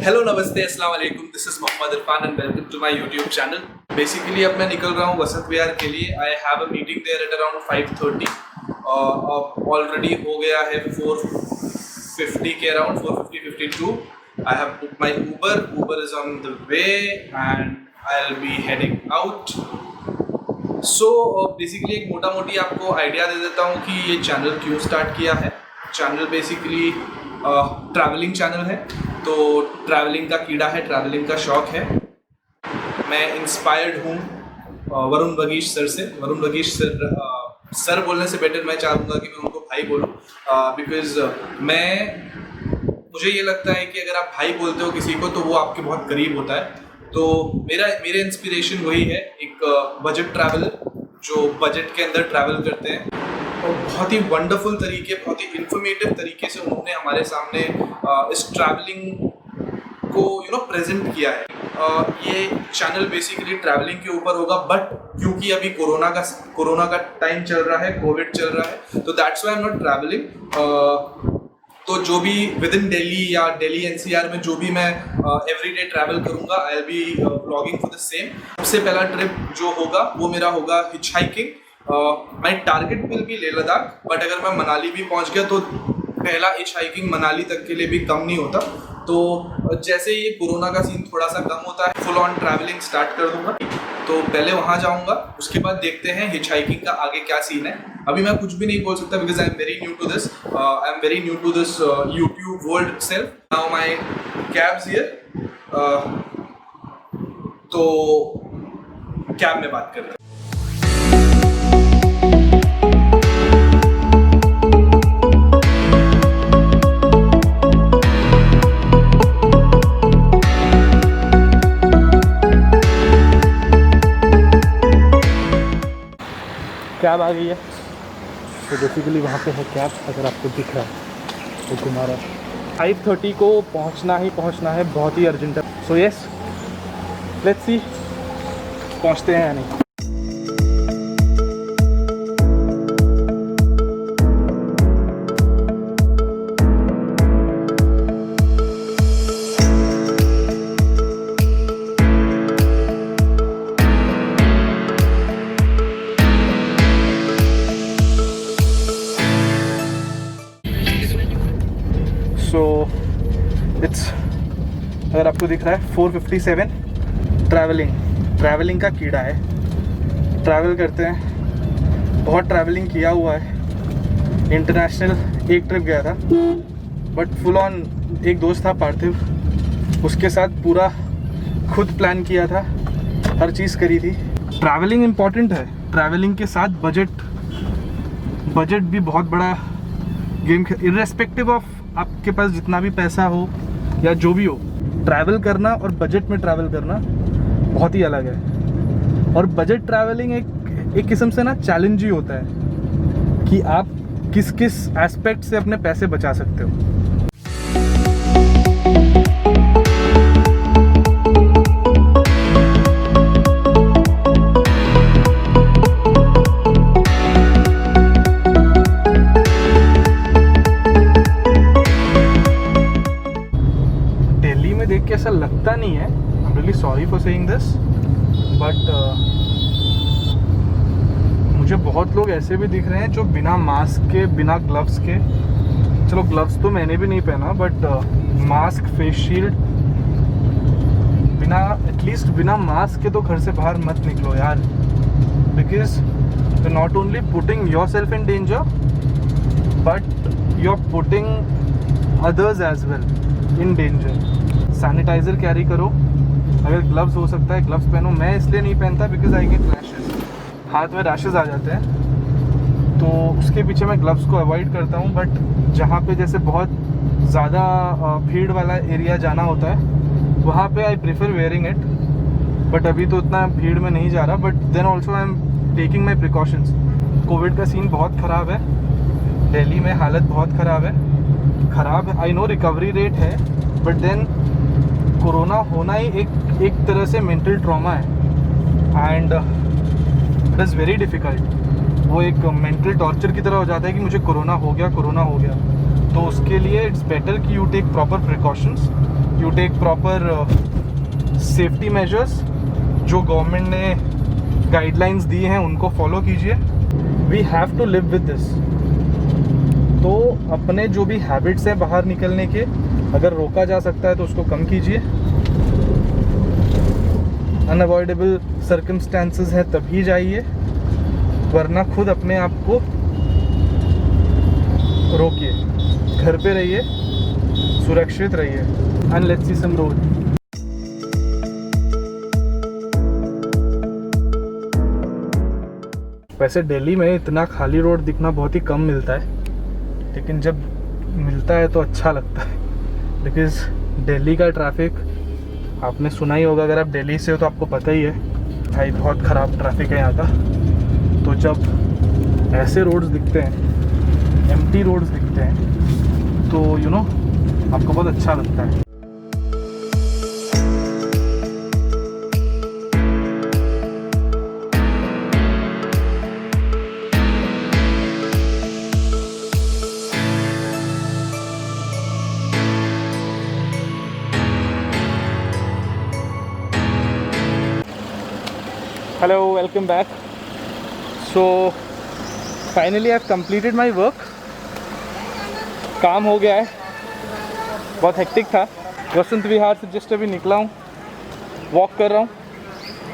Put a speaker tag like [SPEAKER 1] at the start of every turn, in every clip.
[SPEAKER 1] Hello नमस्ते अस्सलाम वालेकुम, this is Mohammad Irfan and welcome to my YouTube channel. Basically अब मैं निकल रहा हूँ वसंत विहार के लिए। I have a meeting there at around 5:30। Already हो गया है 4:50 के around, 4:52। I have book my Uber is on the way and I will be heading out. So basically एक मोटा मोटी आपको आइडिया दे देता हूँ कि ये चैनल क्यों स्टार्ट किया है। चैनल बेसिकली ट्रैवलिंग चैनल है, तो ट्रैवलिंग का कीड़ा है, ट्रैवलिंग का शौक है। मैं इंस्पायर्ड हूँ वरुण बगीश सर से। वरुण बगीश सर बोलने से बेटर मैं चाहूँगा कि मैं उनको भाई बोलूँ, बिकॉज मुझे ये लगता है कि अगर आप भाई बोलते हो किसी को तो वो आपके बहुत करीब होता है। तो मेरे इंस्पिरेशन वही है, एक बजट ट्रैवलर जो बजट के अंदर ट्रैवल करते हैं और बहुत ही वंडरफुल तरीके, बहुत ही इंफॉर्मेटिव तरीके से उन्होंने हमारे सामने इस ट्रैवलिंग को प्रेजेंट किया है। ये चैनल बेसिकली ट्रैवलिंग के ऊपर होगा, बट क्योंकि अभी कोरोना का टाइम चल रहा है, कोविड चल रहा है, तो that's why I am not travelling. तो जो भी विद इन दिल्ली या दिल्ली एनसीआर में जो भी मैं एवरीडे ट्रैवल करूंगा, आई will B vlogging for the same. सबसे पहला ट्रिप जो होगा वो मेरा होगा hitch hiking. My target will be Leh Ladakh, but अगर मैं मनाली भी पहुंच गया तो पहला हिच हाइकिंग मनाली तक के लिए भी कम नहीं होता। तो जैसे ही ये कोरोना का सीन थोड़ा सा कम होता है, फुल ऑन ट्रैवलिंग स्टार्ट कर दूंगा। तो पहले वहाँ जाऊँगा, उसके बाद देखते हैं हिच हाइकिंग का आगे क्या सीन है। अभी मैं कुछ भी नहीं बोल सकता because I am very new to this, YouTube world itself. Now my cab's here, तो कैब में बात करते हैं।
[SPEAKER 2] कैब आ गई है, तो बेसिकली वहाँ पे है कैब, अगर आपको दिख रहा है तो घुमा रहा है। 5:30 को पहुँचना है, बहुत ही अर्जेंट है। सो यस, लेट्स सी पहुँचते हैं या नहीं। सो इट्स, अगर आपको दिख रहा है 4:57। ट्रैवलिंग का कीड़ा है, ट्रैवल करते हैं, बहुत ट्रैवलिंग किया हुआ है। इंटरनेशनल एक ट्रिप गया था, बट फुल ऑन एक दोस्त था पार्थिव, उसके साथ पूरा खुद प्लान किया था, हर चीज़ करी थी। ट्रैवलिंग इम्पॉर्टेंट है, ट्रैवलिंग के साथ बजट भी बहुत बड़ा गेम। इर्रेस्पेक्टिव ऑफ आपके पास जितना भी पैसा हो या जो भी हो, ट्रैवल करना और बजट में ट्रैवल करना बहुत ही अलग है। और बजट ट्रैवलिंग एक किस्म से ना चैलेंज ही होता है कि आप किस किस एस्पेक्ट से अपने पैसे बचा सकते हो। देख के ऐसा लगता नहीं है, I am really sorry for saying this, but मुझे बहुत लोग ऐसे भी दिख रहे हैं जो बिना मास्क के, बिना ग्लव्स के, चलो ग्लव्स तो मैंने भी नहीं पहना, but mask, face shield, at least बिना मास्क के तो घर से बाहर मत निकलो यार, because you not only putting yourself in danger but you are putting others as well in danger. Sanitiser carry करो, अगर ग्लव्स हो सकता है ग्लव्स पहनो। मैं इसलिए नहीं पहनता बिकॉज आई गेट रैशेस, हाथ में रैशेस आ जाते हैं, तो उसके पीछे मैं ग्लव्स को अवॉइड करता हूँ। बट जहाँ पे जैसे बहुत ज़्यादा भीड़ वाला एरिया जाना होता है, वहाँ पे I prefer wearing it, but अभी तो उतना भीड़ में नहीं जा रहा। But then also I am taking my precautions. Covid का सीन बहुत ख़राब है, दिल्ली में हालत बहुत ख़राब है। आई नो रिकवरी रेट है, बट देन कोरोना होना ही एक तरह से मेंटल ट्रॉमा है and it is very difficult. वो एक मेंटल टॉर्चर की तरह हो जाता है कि मुझे कोरोना हो गया। तो उसके लिए इट्स बेटर कि you take proper precautions, you take proper safety measures, जो गवर्नमेंट ने गाइडलाइंस दी हैं उनको फॉलो कीजिए। We have to live with this. तो अपने जो भी हैबिट्स हैं बाहर निकलने के, अगर रोका जा सकता है तो उसको कम कीजिए। अनअवॉइडेबल सर्कमस्टेंसेस है तभी जाइए, वरना खुद अपने आप को रोकिए। घर पे रहिए, सुरक्षित रहिए। And let's see some road. वैसे दिल्ली में इतना खाली रोड दिखना बहुत ही कम मिलता है, लेकिन जब मिलता है तो अच्छा लगता है। बिकॉज दिल्ली का ट्रैफिक आपने सुना ही होगा, अगर आप दिल्ली से हो तो आपको पता ही है भाई, बहुत ख़राब ट्रैफिक है यहाँ का। तो जब ऐसे रोड्स दिखते हैं, एम्प्टी रोड्स दिखते हैं, तो यू नो आपको बहुत अच्छा लगता है। Hello, welcome back. So finally I've completed my work. काम हो गया है, बहुत हेक्टिक था। वसंत विहार से जस्ट अभी निकला हूँ, वॉक कर रहा हूँ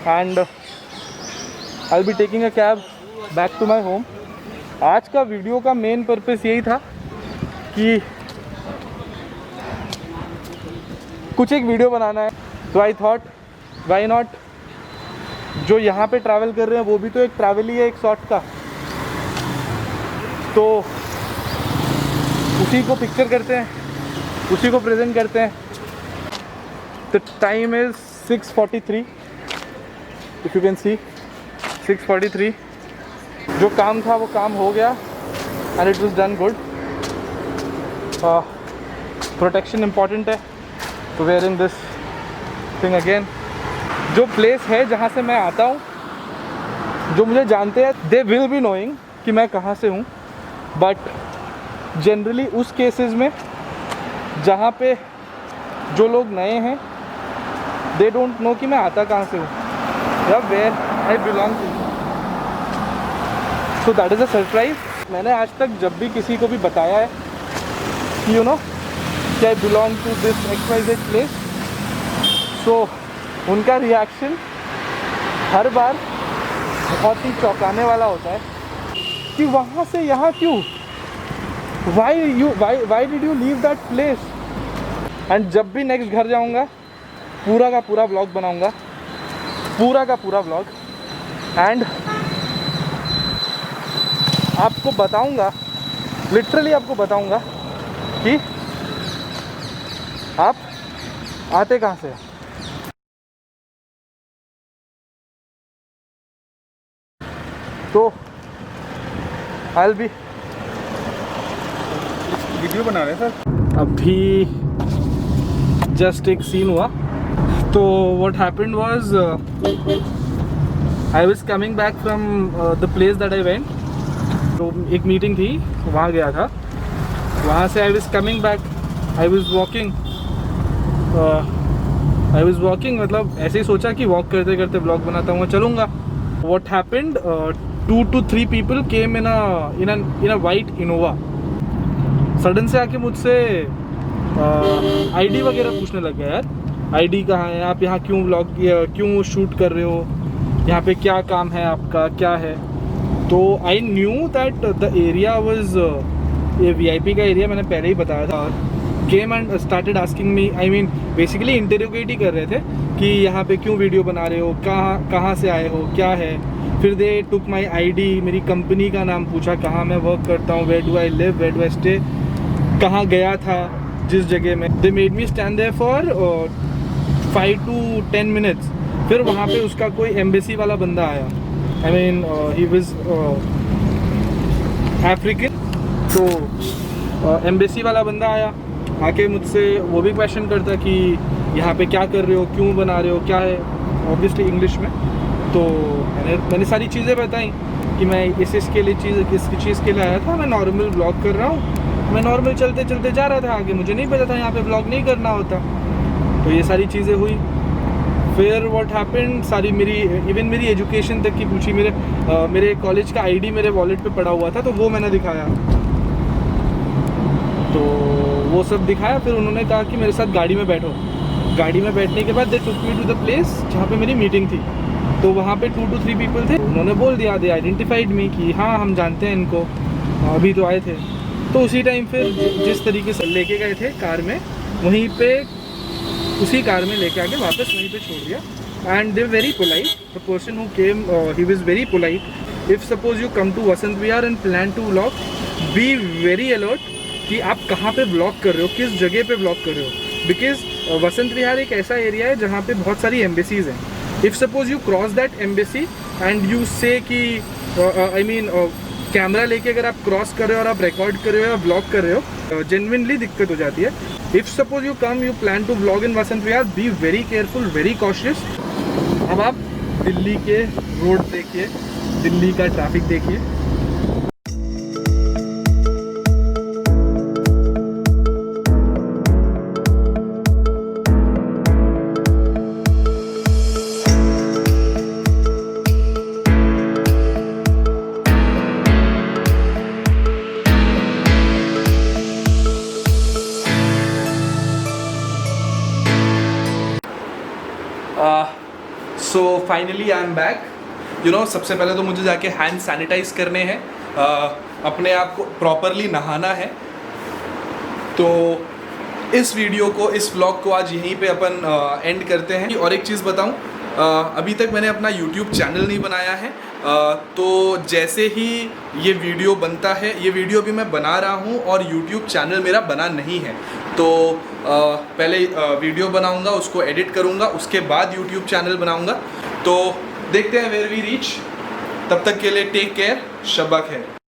[SPEAKER 2] and I will be taking a cab back to my home. आज का वीडियो का मेन पर्पस यही था कि कुछ एक वीडियो बनाना है, तो आई थॉट व्हाई नॉट, जो यहाँ पे ट्रैवल कर रहे हैं वो भी तो एक ट्रैवल ही है, एक सॉर्ट का, तो उसी को पिक्चर करते हैं, उसी को प्रेजेंट करते हैं। The time is 6:43, if you can see 6:43। जो काम था वो काम हो गया and it was done good. Protection important है, तो वेयरिंग दिस थिंग अगेन। जो प्लेस है जहाँ से मैं आता हूँ, जो मुझे जानते हैं, दे विल बी नोइंग कि मैं कहाँ से हूँ। बट जनरली उस केसेस में जहाँ पे जो लोग नए हैं, दे डोंट नो कि मैं आता कहाँ से हूँ या where I belong to. So that is a surprise. मैंने आज तक जब भी किसी को भी बताया है कि यू नो कि I belong to this XYZ place, so उनका रिएक्शन हर बार बहुत ही चौंकाने वाला होता है कि वहाँ से यहाँ क्यों, why did you leave that place. And जब भी नेक्स्ट घर जाऊँगा, पूरा का पूरा व्लॉग बनाऊँगा, पूरा का पूरा व्लॉग, एंड आपको बताऊँगा, लिटरली आपको बताऊँगा कि आप आते कहाँ से हैं। तो I'll be
[SPEAKER 3] वीडियो बना रहे हैं सर।
[SPEAKER 2] अभी जस्ट एक सीन हुआ। तो what happened was I was coming back from the place that I went। तो एक मीटिंग थी, वहाँ गया था। वहाँ से I was coming back, I was walking, मतलब ऐसे ही सोचा कि वॉक करते करते ब्लॉग बनाता हूँ, चलूँगा। What happened? 2 to 3 people came in a white Innova। Sudden से आके मुझसे आईडी वगैरह पूछने लग गया। यार आईडी कहाँ है, आप यहाँ क्यों व्लॉग, क्यों शूट कर रहे हो, यहाँ पे क्या काम है आपका, क्या है। तो I knew that the area was ये VIP का एरिया, मैंने पहले ही बताया था। Came and started asking me, I mean basically interrogate ही कर रहे थे कि यहाँ पे क्यों वीडियो बना रहे हो, कहाँ से आए हो, क्या है। फिर दे टुक माई ID, मेरी कंपनी का नाम पूछा, कहाँ मैं वर्क करता हूँ, where do I live, where do I stay, कहाँ गया था जिस जगह में। They made me stand there for 5 to 10 minutes। फिर वहाँ पे उसका कोई एम्बेसी वाला बंदा आया, I mean he was African. तो एम्बेसी वाला बंदा आया, आके मुझसे वो भी क्वेश्चन करता कि यहाँ पे क्या कर रहे हो, क्यों बना रहे हो, क्या है, ऑब्वियसली इंग्लिश में। तो मैंने सारी चीज़ें बताई कि मैं इसके लिए चीज़ के लिए आया था, मैं नॉर्मल ब्लॉग कर रहा हूँ, मैं नॉर्मल चलते चलते जा रहा था आगे, मुझे नहीं पता था यहाँ पे ब्लॉग नहीं करना होता। तो ये सारी चीज़ें हुई। फिर व्हाट हैपेंड, सारी मेरी इवन मेरी एजुकेशन तक की पूछी। मेरे कॉलेज का आईडी मेरे वॉलेट पे पड़ा हुआ था, तो वो मैंने दिखाया, तो वो सब दिखाया। फिर उन्होंने कहा कि मेरे साथ गाड़ी में बैठो। गाड़ी में बैठने के बाद दे टुक मी टू द प्लेस जहाँ पे मेरी मीटिंग थी। तो वहाँ पे 2 to 3 पीपल थे। उन्होंने बोल दिया, दे आइडेंटिफाइड मी कि हाँ हम जानते हैं इनको, अभी तो आए थे। तो उसी टाइम फिर जिस तरीके से लेके गए थे कार में, वहीं पे उसी कार में लेके आके वापस वहीं पे छोड़ दिया। And they very polite, the person who came he was very polite. If suppose you come to Vasant Vihar and plan to vlog, be very alert कि आप कहाँ पे ब्लॉग कर रहे हो, किस जगह पे ब्लॉग कर रहे हो। बिकॉज वसंत विहार एक ऐसा एरिया है जहाँ पे बहुत सारी एम्बेसीज हैं। If suppose you cross that embassy and you से कि आई मीन कैमरा लेके अगर आप क्रॉस कर रहे हो और आप रिकॉर्ड कर रहे हो या ब्लॉग कर रहे हो, जेन्युइनली दिक्कत हो जाती है। If suppose you come, you plan to blog in Vasant Vihar, be very careful, very cautious. अब आप दिल्ली के रोड देखिए, दिल्ली का ट्रैफिक देखिए।
[SPEAKER 1] So finally I am back. You know, सबसे पहले तो मुझे जाके हैंड सैनिटाइज करने हैं, अपने आप को प्रॉपरली नहाना है। तो इस वीडियो को, इस व्लॉग को आज यहीं पे अपन एंड करते हैं। और एक चीज़ बताऊं, अभी तक मैंने अपना YouTube चैनल नहीं बनाया है। तो जैसे ही ये वीडियो बनता है, ये वीडियो भी मैं बना रहा हूँ और YouTube चैनल मेरा बना नहीं है। तो पहले वीडियो बनाऊंगा, उसको एडिट करूंगा, उसके बाद YouTube चैनल बनाऊंगा। तो देखते हैं वेयर वी रीच। तब तक के लिए टेक केयर, शब्बा खैर।